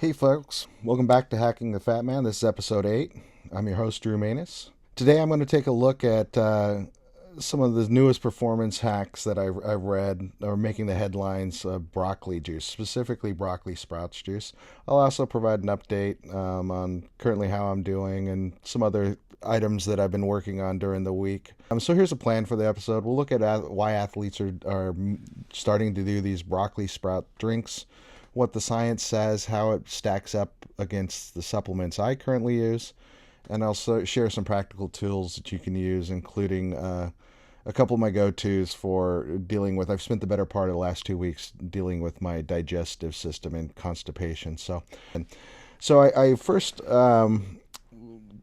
Hey folks, welcome back to Hacking the Fat Man. This is episode 8. I'm your host, Drew Manus. Today I'm going to take a look at some of the newest performance hacks that I've read or making the headlines of broccoli juice, specifically broccoli sprouts juice. I'll also provide an update on currently how I'm doing and some other items that I've been working on during the week. So here's a plan for the episode. We'll look at why athletes are starting to do these broccoli sprout drinks, what the science says, how it stacks up against the supplements I currently use, and also share some practical tools that you can use, including a couple of my go-tos for dealing with. I've spent the better part of the last 2 weeks dealing with my digestive system and constipation. So I first,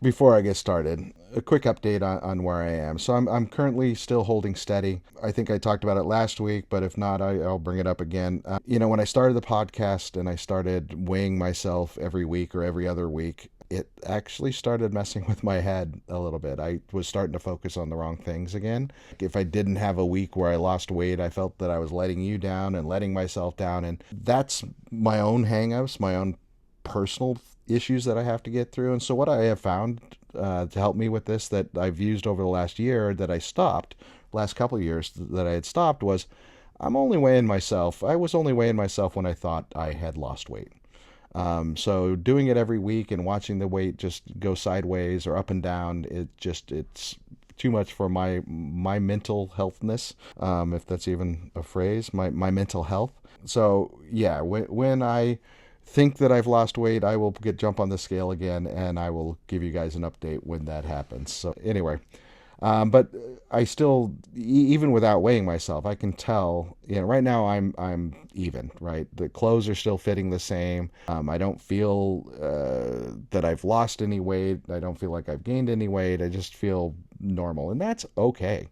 before I get started, a quick update on where I am. So I'm currently still holding steady. I think I talked about it last week, but if not, I'll bring it up again. When I started the podcast and I started weighing myself every week or every other week, it actually started messing with my head a little bit. I was starting to focus on the wrong things again. If I didn't have a week where I lost weight, I felt that I was letting you down and letting myself down. And that's my own hangups, my own personal issues that I have to get through. And so what I have found to help me with this that I've used over the last year that I stopped, last couple of years that I had stopped, was I'm only weighing myself. I was only weighing myself when I thought I had lost weight. So doing it every week and watching the weight just go sideways or up and down, it's too much for my mental healthness, if that's even a phrase, my mental health. So yeah, when I think that I've lost weight, I will jump on the scale again, and I will give you guys an update when that happens. So anyway, but I still, even without weighing myself, I can tell. Right now I'm even. Right, the clothes are still fitting the same. I don't feel that I've lost any weight. I don't feel like I've gained any weight. I just feel normal, and that's okay.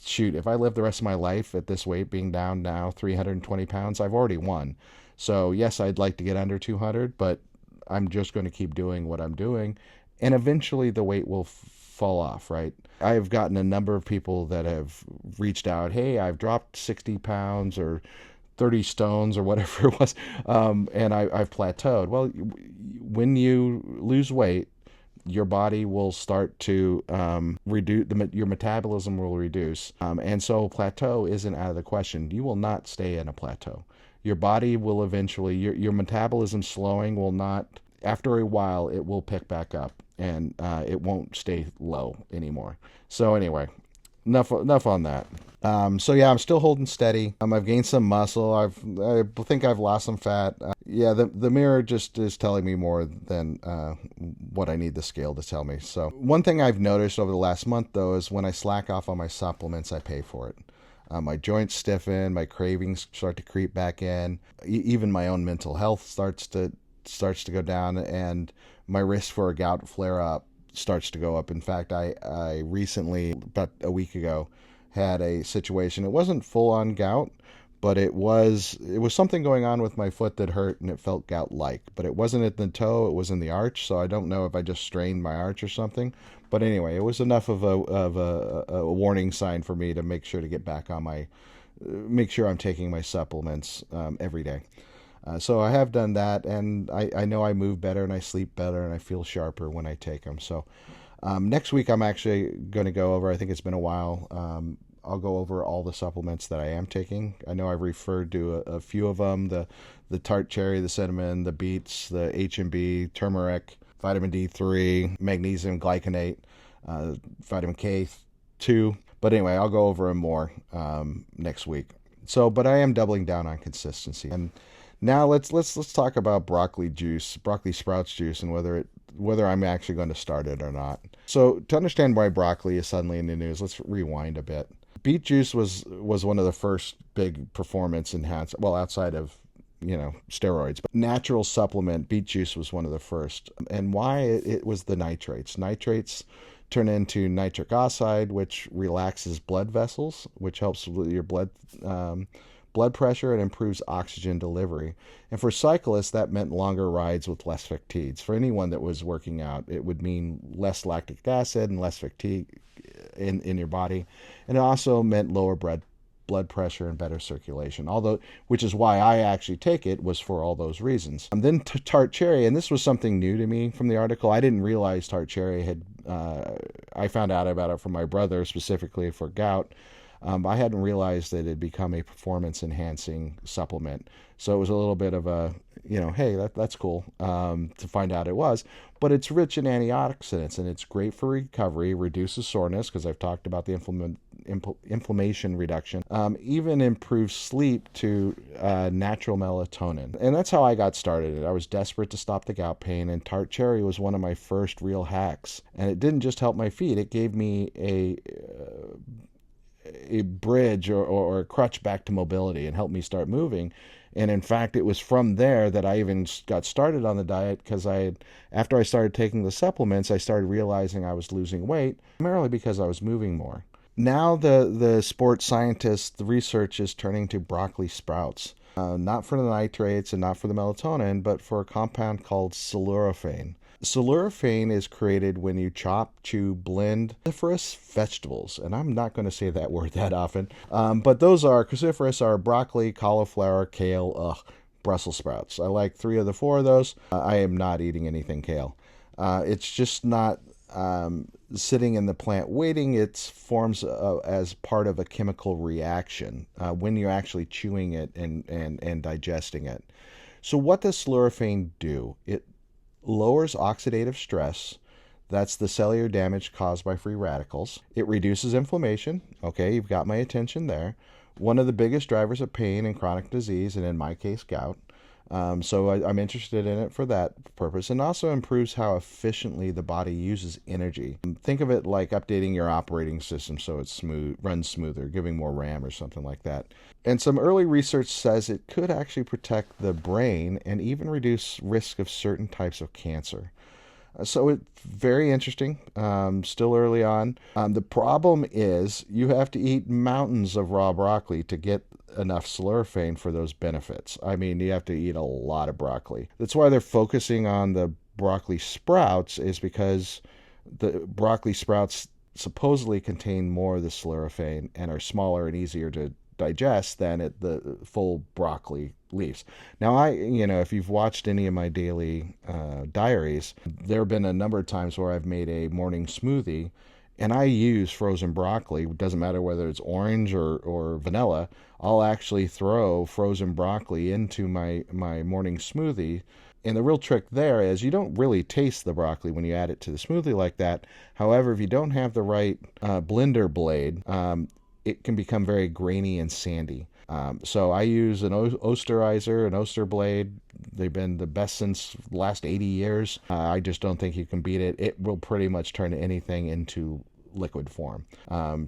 Shoot, if I live the rest of my life at this weight, being down now 320 pounds, I've already won. So yes, I'd like to get under 200, but I'm just going to keep doing what I'm doing, and eventually the weight will fall off, right? I've gotten a number of people that have reached out, hey, I've dropped 60 pounds or 30 stones or whatever it was, and I've plateaued. Well, when you lose weight, your body will start to reduce, your metabolism will reduce, and so plateau isn't out of the question. You will not stay in a plateau. Your body will eventually, your metabolism slowing will not, after a while, it will pick back up, and it won't stay low anymore. So anyway, enough on that. So yeah, I'm still holding steady. I've gained some muscle. I think I've lost some fat. Yeah, the mirror just is telling me more than what I need the scale to tell me. So one thing I've noticed over the last month, though, is when I slack off on my supplements, I pay for it. My joints stiffen, my cravings start to creep back in. Even my own mental health starts to go down, and my risk for a gout flare up starts to go up. In fact, I recently, about a week ago, had a situation. It wasn't full on gout, but it was something going on with my foot that hurt, and it felt gout like. But it wasn't at the toe; it was in the arch. So I don't know if I just strained my arch or something. But anyway, it was enough of a warning sign for me to make sure to get back on make sure I'm taking my supplements every day. So I have done that, and I know I move better and I sleep better and I feel sharper when I take them. So next week I'm actually going to go over, I think it's been a while, I'll go over all the supplements that I am taking. I know I've referred to a few of them, the tart cherry, the cinnamon, the beets, the H&B, turmeric, vitamin D3, magnesium glycinate, vitamin K2. But anyway, I'll go over them more next week. So, but I am doubling down on consistency. And now let's talk about broccoli sprouts juice, and whether I'm actually going to start it or not. So to understand why broccoli is suddenly in the news, let's rewind a bit. Beet juice was one of the first big performance enhanced, well, outside of steroids, but natural supplement. Beet juice was one of the first. And why? It was the nitrates. Nitrates turn into nitric oxide, which relaxes blood vessels, which helps with your blood pressure and improves oxygen delivery. And for cyclists, that meant longer rides with less fatigues. For anyone that was working out, it would mean less lactic acid and less fatigue in your body. And it also meant lower blood blood pressure and better circulation. Although, which is why I actually take it, was for all those reasons. And then tart cherry, and this was something new to me from the article. I didn't realize tart cherry had. I found out about it from my brother specifically for gout. I hadn't realized that it had become a performance-enhancing supplement. So it was a little bit of a, hey, that's cool to find out it was. But it's rich in antioxidants, and it's great for recovery, reduces soreness, because I've talked about the inflammation reduction, even improves sleep to natural melatonin. And that's how I got started. I was desperate to stop the gout pain, and tart cherry was one of my first real hacks. And it didn't just help my feet, it gave me a bridge or a crutch back to mobility and helped me start moving. And in fact, it was from there that I even got started on the diet, because after I started taking the supplements, I started realizing I was losing weight, primarily because I was moving more. Now the sports scientists, the research is turning to broccoli sprouts, not for the nitrates and not for the melatonin, but for a compound called sulforaphane. Sulforaphane is created when you chop, chew, blend cruciferous vegetables, and I'm not going to say that word that often, but those are cruciferous are broccoli, cauliflower, kale, Brussels sprouts. I like 3 of the 4 of those. I am not eating anything kale. It's just not sitting in the plant waiting. It forms as part of a chemical reaction when you're actually chewing it and digesting it. So what does sulforaphane do? It lowers oxidative stress. That's the cellular damage caused by free radicals. It reduces inflammation. Okay, you've got my attention there. One of the biggest drivers of pain and chronic disease, and in my case, gout. So I'm interested in it for that purpose, and also improves how efficiently the body uses energy. Think of it like updating your operating system so it runs smoother, giving more RAM or something like that. And some early research says it could actually protect the brain and even reduce risk of certain types of cancer. So it's very interesting, still early on. The problem is you have to eat mountains of raw broccoli to get enough sulforaphane for those benefits. I mean, you have to eat a lot of broccoli. That's why they're focusing on the broccoli sprouts, is because the broccoli sprouts supposedly contain more of the sulforaphane and are smaller and easier to digest than the full broccoli leaves. Now, if you've watched any of my daily diaries, there have been a number of times where I've made a morning smoothie and I use frozen broccoli. It doesn't matter whether it's orange or vanilla. I'll actually throw frozen broccoli into my morning smoothie. And the real trick there is you don't really taste the broccoli when you add it to the smoothie like that. However, if you don't have the right blender blade, it can become very grainy and sandy. So I use an Oesterizer, an Oster blade. They've been the best since the last 80 years. I just don't think you can beat it. It will pretty much turn anything into liquid form.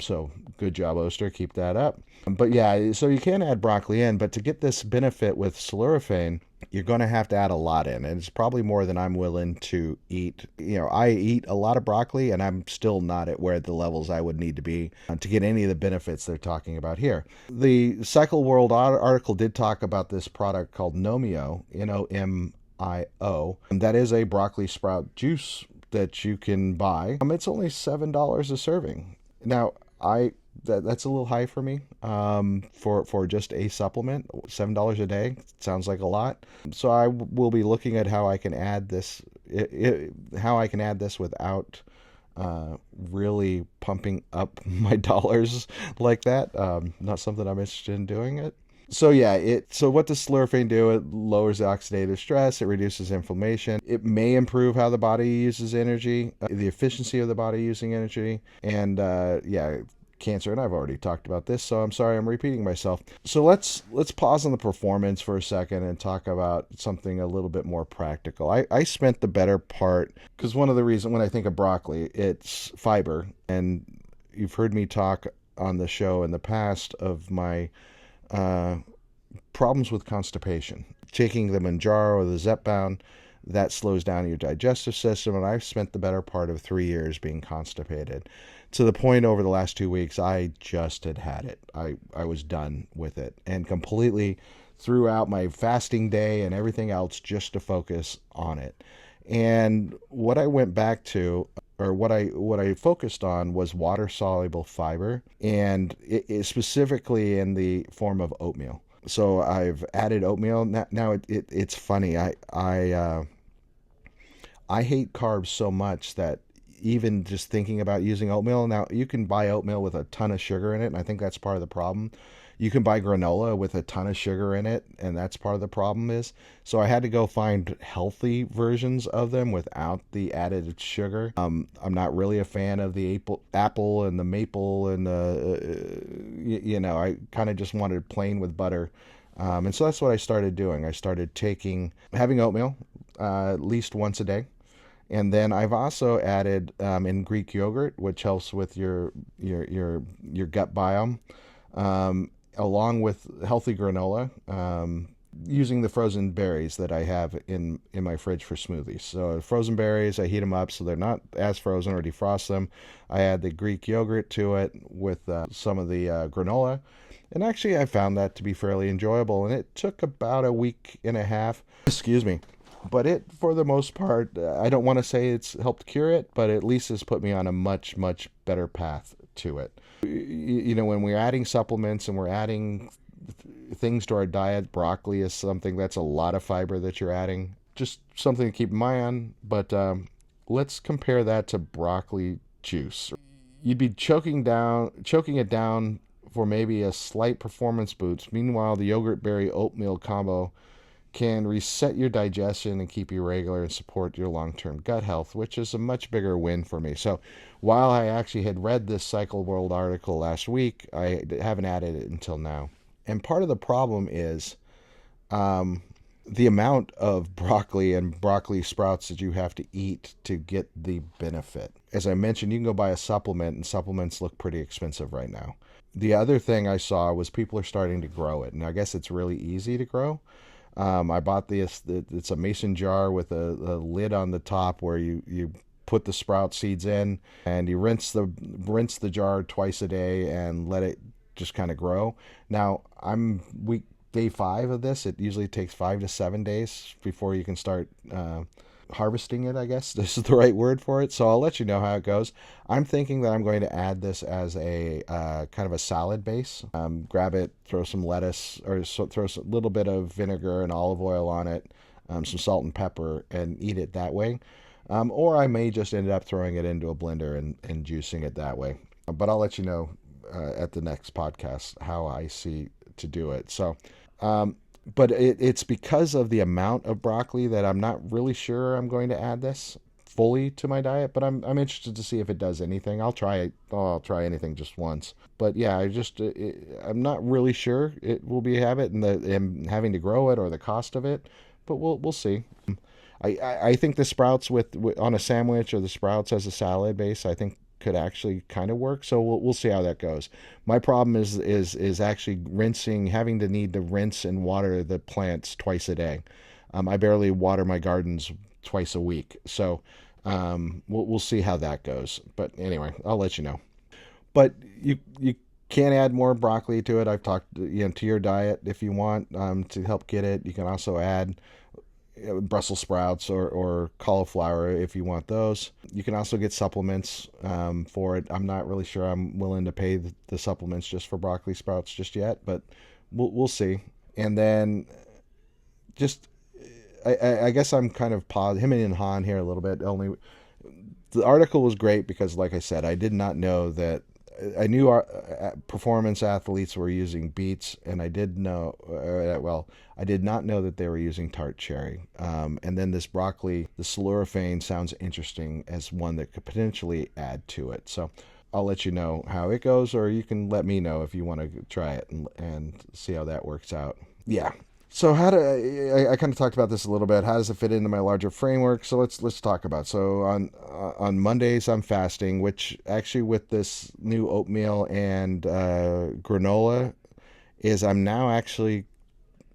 So good job, Oster. Keep that up. But yeah, so you can add broccoli in, but to get this benefit with sulforaphane, you're going to have to add a lot in, and it's probably more than I'm willing to eat. I eat a lot of broccoli, and I'm still not at where the levels I would need to be to get any of the benefits they're talking about here. The Cycle World article did talk about this product called Nomio, Nomio. That is a broccoli sprout juice that you can buy. It's only $7 a serving. Now, that's a little high for me for just a supplement. $7 a day sounds like a lot. So I will be looking at how I can add this without really pumping up my dollars like that. Not something I'm interested in doing it. So yeah, so what does sulforaphane do? It lowers the oxidative stress. It reduces inflammation. It may improve how the body uses energy, the efficiency of the body using energy, and cancer. And I've already talked about this, so I'm sorry I'm repeating myself. So let's pause on the performance for a second and talk about something a little bit more practical. I spent the better part, because one of the reasons when I think of broccoli, it's fiber, and you've heard me talk on the show in the past of my problems with constipation. Taking the Manjaro or the Zepbound, that slows down your digestive system, and I've spent the better part of 3 years being constipated, to the point over the last 2 weeks I just had it. I was done with it, and completely threw out my fasting day and everything else just to focus on it. And what I went back to or what I focused on was water soluble fiber, and it specifically in the form of oatmeal. So I've added oatmeal now. It's funny. I hate carbs so much that even just thinking about using oatmeal, now you can buy oatmeal with a ton of sugar in it, and I think that's part of the problem. You can buy granola with a ton of sugar in it, and that's part of the problem is. So I had to go find healthy versions of them without the added sugar. I'm not really a fan of the apple and the maple and I kind of just wanted plain with butter. And so that's what I started doing. I started having oatmeal at least once a day. And then I've also added in Greek yogurt, which helps with your gut biome, along with healthy granola, using the frozen berries that I have in my fridge for smoothies. So frozen berries, I heat them up so they're not as frozen, or defrost them. I add the Greek yogurt to it with some of the granola. And actually, I found that to be fairly enjoyable. And it took about a week and a half. Excuse me. But for the most part, I don't want to say it's helped cure it, but at least it's put me on a much, much better path to it. When we're adding supplements and we're adding things to our diet, broccoli is something that's a lot of fiber that you're adding. Just something to keep an eye on. But let's compare that to broccoli juice. You'd be choking it down for maybe a slight performance boost. Meanwhile, the yogurt berry oatmeal combo can reset your digestion and keep you regular and support your long-term gut health, which is a much bigger win for me. So while I actually had read this Cycle World article last week, I haven't added it until now. And part of the problem is the amount of broccoli and broccoli sprouts that you have to eat to get the benefit. As I mentioned, you can go buy a supplement, and supplements look pretty expensive right now. The other thing I saw was people are starting to grow it. And I guess it's really easy to grow. I bought this. It's a mason jar with a lid on the top where you put the sprout seeds in, and you rinse the jar twice a day and let it just kind of grow. Now I'm day 5 of this. It usually takes 5 to 7 days before you can start harvesting it, I guess this is the right word for it. So I'll let you know how it goes. I'm thinking that I'm going to add this as a kind of a salad base. Grab it, throw some lettuce, or throw a little bit of vinegar and olive oil on it, some salt and pepper, and eat it that way. Or I may just end up throwing it into a blender and juicing it that way. But I'll let you know at the next podcast how I see to do it. So but it's because of the amount of broccoli that I'm not really sure I'm going to add this fully to my diet, but I'm interested to see if it does anything. I'll try it. I'll try anything just once. But yeah, I'm not really sure it will be a habit, and having to grow it or the cost of it, but we'll see. I think the sprouts with on a sandwich, or the sprouts as a salad base, I think could actually kind of work. So we'll see how that goes. My problem is actually having to need to rinse and water the plants twice a day. I barely water my gardens twice a week. So we'll see how that goes. But anyway, I'll let you know. But you can add more broccoli to it. I've talked to your diet if you want to help get it. You can also add Brussels sprouts or cauliflower if you want those. You can also get supplements for it. I'm not really sure I'm willing to pay the supplements just for broccoli sprouts just yet, but we'll see. And then just I guess I'm kind of him and Han here a little bit. Only the article was great because, like I said, I did not know that. I knew our performance athletes were using beets, and I did know. I did not know that they were using tart cherry. And then this broccoli, the sulforaphane, sounds interesting as one that could potentially add to it. So I'll let you know how it goes, or you can let me know if you want to try it and see how that works out. Yeah. So I kind of talked about this a little bit. How does it fit into my larger framework? So let's talk about it. So on Mondays I'm fasting, which actually with this new oatmeal and granola I'm now actually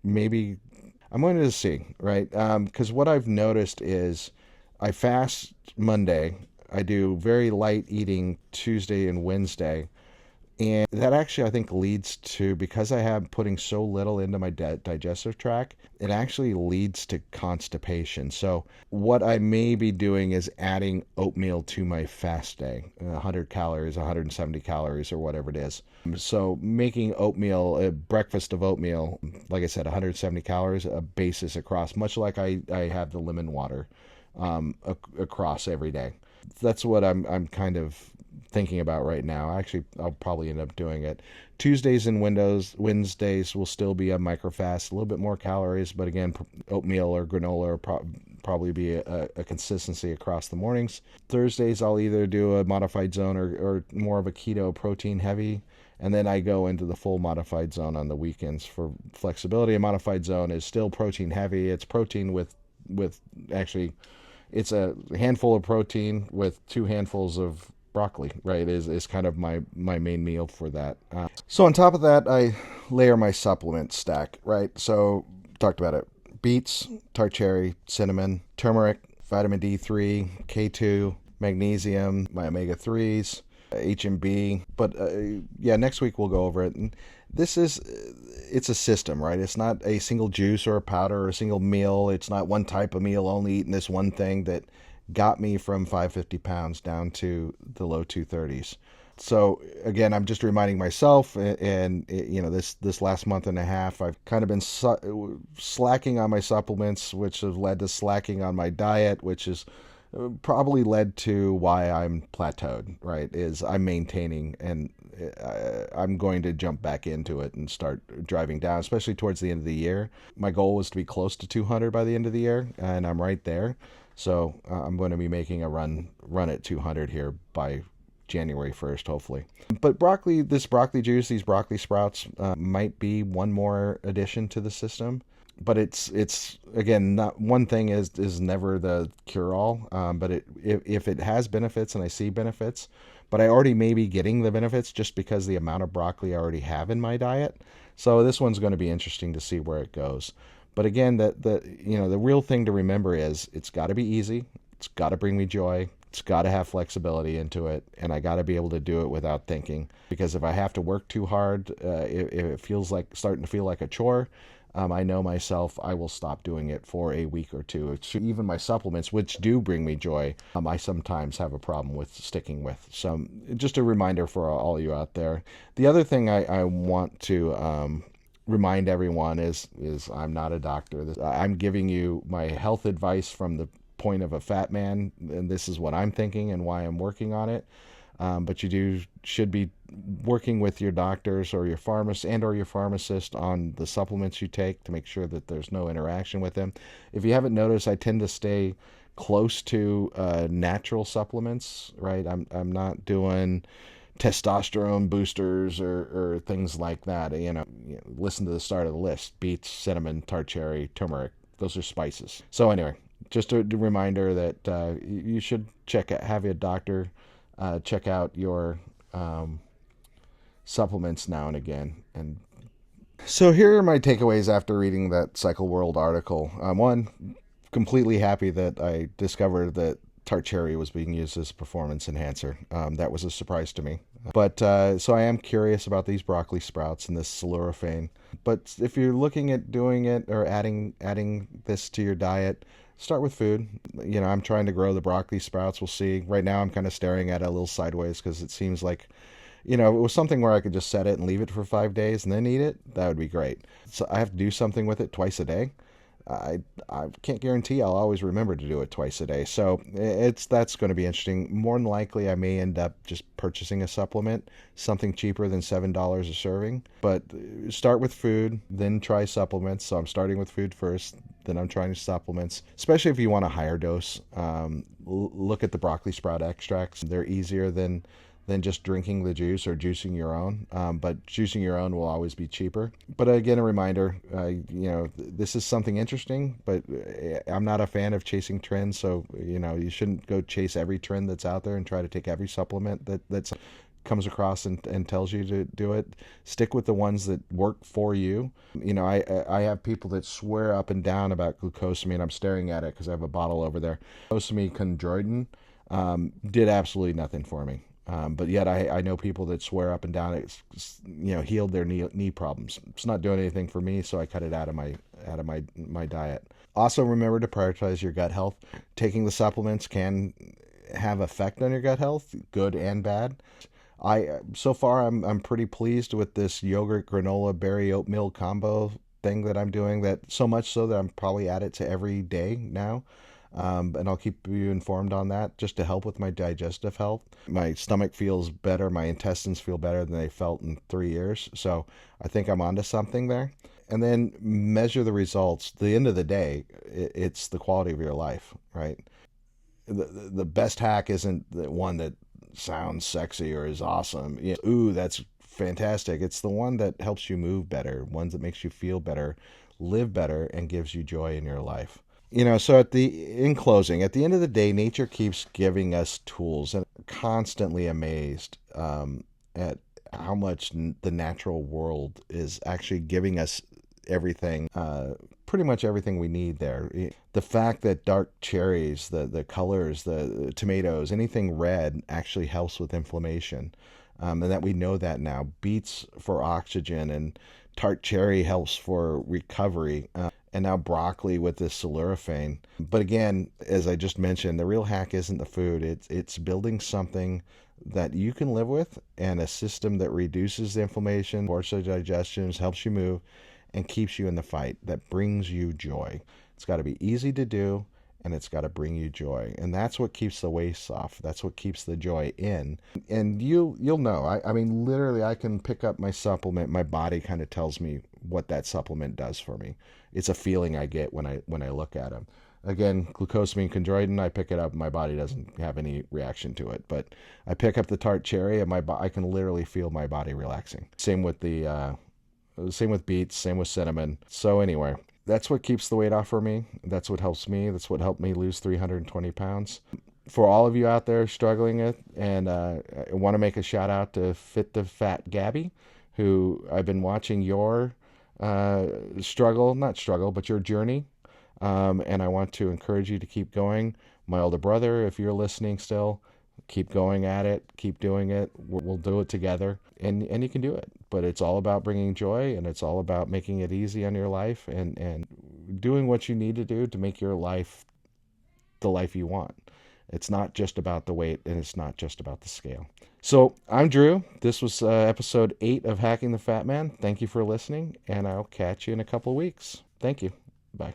I'm going to see, right? Because what I've noticed is I fast Monday. I do very light eating Tuesday and Wednesday. And that actually, I think, leads to, because I have putting so little into my digestive tract, it actually leads to constipation. So what I may be doing is adding oatmeal to my fast day, 100 calories, 170 calories, or whatever it is. So making oatmeal, a breakfast of oatmeal, like I said, 170 calories, a basis across, much like I have the lemon water across every day. That's what I'm kind of thinking about right now. Actually, I'll probably end up doing it. Tuesdays and Wednesdays will still be a microfast, a little bit more calories, but again, oatmeal or granola will probably be a consistency across the mornings. Thursdays, I'll either do a modified zone or more of a keto protein heavy, and then I go into the full modified zone on the weekends for flexibility. A modified zone is still protein heavy. It's protein with actually, it's a handful of protein with 2 handfuls of broccoli, right, is kind of my main meal for that. So on top of that, I layer my supplement stack, right? So talked about it: beets, tart cherry, cinnamon, turmeric, vitamin D3, K2, magnesium, my omega-3s, HMB. But yeah, next week we'll go over it. And it's a system, right? It's not a single juice or a powder or a single meal. It's not one type of meal, only eating this one thing that got me from 550 pounds down to the low 230s. So again, I'm just reminding myself, and this last month and a half, I've kind of been slacking on my supplements, which has led to slacking on my diet, which has probably led to why I'm plateaued, right? Is I'm maintaining, and I'm going to jump back into it and start driving down, especially towards the end of the year. My goal was to be close to 200 by the end of the year, and I'm right there. So I'm going to be making a run at 200 here by January 1st, hopefully. But this broccoli juice, these broccoli sprouts might be one more addition to the system. But it's again, not one thing is never the cure all. But if it has benefits, and I see benefits, but I already may be getting the benefits just because the amount of broccoli I already have in my diet. So this one's going to be interesting to see where it goes. But again, the real thing to remember is it's got to be easy. It's got to bring me joy. It's got to have flexibility into it, and I got to be able to do it without thinking. Because if I have to work too hard, if it feels like starting to feel like a chore, I know myself, I will stop doing it for a week or two. Even my supplements, which do bring me joy, I sometimes have a problem with sticking with. So just a reminder for all you out there. The other thing I want to remind everyone is I'm not a doctor. I'm giving you my health advice from the point of a fat man, and this is what I'm thinking and why I'm working on it. But you should be working with your doctors or your pharmacist on the supplements you take to make sure that there's no interaction with them. If you haven't noticed, I tend to stay close to natural supplements, right? I'm not doing testosterone boosters or things like that. Listen to the start of the list: beets, cinnamon, tart cherry, turmeric. Those are spices. So anyway, just a reminder that you should have a doctor check out your supplements now and again. And so here are my takeaways after reading that Cycle World article. One, completely happy that I discovered that tart cherry was being used as a performance enhancer. That was a surprise to me. But so I am curious about these broccoli sprouts and this sulforaphane. But if you're looking at doing it or adding this to your diet, start with food. I'm trying to grow the broccoli sprouts. We'll see. Right now I'm kind of staring at it a little sideways because it seems like, if it was something where I could just set it and leave it for 5 days and then eat it, that would be great. So I have to do something with it twice a day. I can't guarantee I'll always remember to do it twice a day. So that's going to be interesting. More than likely, I may end up just purchasing a supplement, something cheaper than $7 a serving. But start with food, then try supplements. So I'm starting with food first, then I'm trying supplements, especially if you want a higher dose. Look at the broccoli sprout extracts. They're easier than just drinking the juice or juicing your own. But juicing your own will always be cheaper. But again, a reminder, this is something interesting, but I'm not a fan of chasing trends. So, you shouldn't go chase every trend that's out there and try to take every supplement that comes across and tells you to do it. Stick with the ones that work for you. I have people that swear up and down about glucosamine. I'm staring at it because I have a bottle over there. Glucosamine chondroitin did absolutely nothing for me. But yet I know people that swear up and down it's healed their knee problems. It's not doing anything for me, so I cut it out of my diet. Also, remember to prioritize your gut health. Taking the supplements can have effect on your gut health, good and bad. So far I'm pretty pleased with this yogurt granola berry oatmeal combo thing that I'm doing. That so much so that I'm probably at it to every day now. And I'll keep you informed on that just to help with my digestive health. My stomach feels better. My intestines feel better than they felt in 3 years. So I think I'm onto something there. And then measure the results. At the end of the day, it's the quality of your life, right? The best hack isn't the one that sounds sexy or is awesome. Ooh, that's fantastic. It's the one that helps you move better, ones that makes you feel better, live better, and gives you joy in your life. So in closing, at the end of the day, nature keeps giving us tools, and I'm constantly amazed at how much the natural world is actually giving us everything, pretty much everything we need there. The fact that dark cherries, the colors, the tomatoes, anything red actually helps with inflammation, and that we know that now. Beets for oxygen, and tart cherry helps for recovery. And now broccoli with this sulforaphane. But again, as I just mentioned, the real hack isn't the food. It's building something that you can live with, and a system that reduces the inflammation, supports the digestion, helps you move, and keeps you in the fight, that brings you joy. It's got to be easy to do, and it's got to bring you joy. And that's what keeps the waste off. That's what keeps the joy in. And you'll know. I mean, literally, I can pick up my supplement. My body kind of tells me what that supplement does for me. It's a feeling I get when I look at them. Again, glucosamine chondroitin, I pick it up, my body doesn't have any reaction to it. But I pick up the tart cherry, and I can literally feel my body relaxing. Same with beets, same with cinnamon. So anyway, that's what keeps the weight off for me. That's what helps me. That's what helped me lose 320 pounds. For all of you out there struggling it, and I want to make a shout out to Fit the Fat Gabby, who I've been watching your not struggle, but your journey. And I want to encourage you to keep going. My older brother, if you're listening still, keep going at it, keep doing it. We'll do it together, and you can do it. But it's all about bringing joy, and it's all about making it easy on your life, and doing what you need to do to make your life the life you want. It's not just about the weight, and it's not just about the scale. So I'm Drew. This was episode 8 of Hacking the Fat Man. Thank you for listening, and I'll catch you in a couple of weeks. Thank you. Bye.